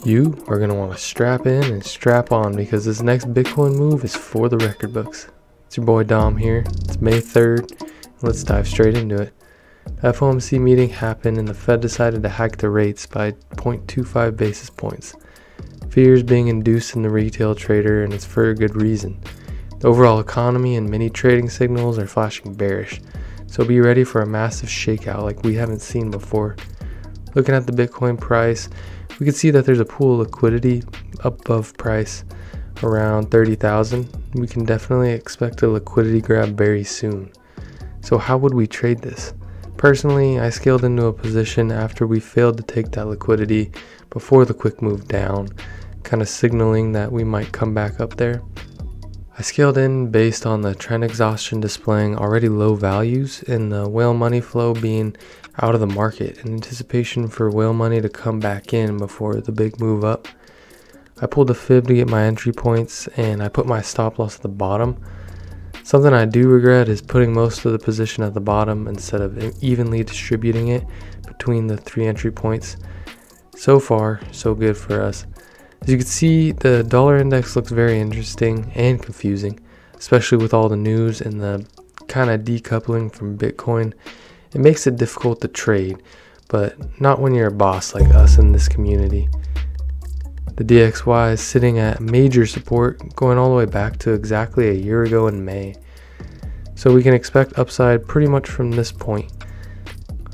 You are going to want to strap in and strap on because this next Bitcoin move is for the record books. It's your boy Dom here. It's May 3rd. Let's dive straight into it. The FOMC meeting happened and the Fed decided to hike the rates by 0.25 basis points. Fear is being induced in the retail trader and it's for a good reason. The overall economy and many trading signals are flashing bearish. So be ready for a massive shakeout like we haven't seen before. Looking at the Bitcoin price, we can see that there's a pool of liquidity above price around 30,000. We can definitely expect a liquidity grab very soon. So how would we trade this? Personally, I scaled into a position after we failed to take that liquidity before the quick move down, kind of signaling that we might come back up there. I scaled in based on the trend exhaustion displaying already low values and the whale money flow being out of the market in anticipation for whale money to come back in before the big move up. I pulled a fib to get my entry points and I put my stop loss at the bottom. Something I do regret is putting most of the position at the bottom instead of evenly distributing it between the 3 entry points. So far, so good for us. As you can see, the dollar index looks very interesting and confusing, especially with all the news and the kind of decoupling from Bitcoin. It makes it difficult to trade, but not when you're a boss like us in this community. The DXY is sitting at major support, going all the way back to exactly a year ago in May. So we can expect upside pretty much from this point.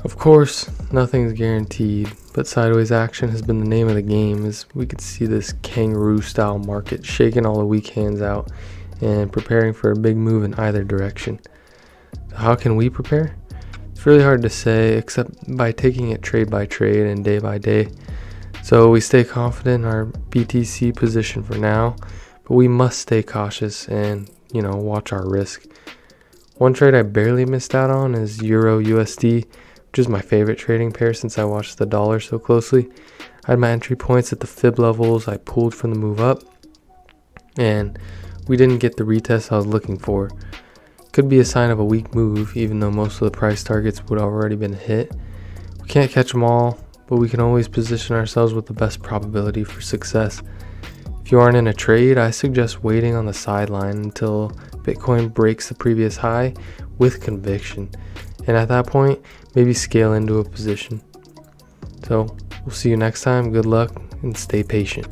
Of course, nothing's guaranteed, but sideways action has been the name of the game as we could see this kangaroo style market shaking all the weak hands out and preparing for a big move in either direction. So how can we prepare? It's really hard to say except by taking it trade by trade and day by day. So we stay confident in our BTC position for now, but we must stay cautious and, watch our risk. One trade I barely missed out on is Euro USD, which is my favorite trading pair since I watched the dollar so closely. I had my entry points at the fib levels I pulled from the move up, and we didn't get the retest I was looking for. Could be a sign of a weak move, even though most of the price targets would already been hit. We can't catch them all, but we can always position ourselves with the best probability for success. If you aren't in a trade, I suggest waiting on the sideline until Bitcoin breaks the previous high with conviction. And at that point, maybe scale into a position. So we'll see you next time. Good luck and stay patient.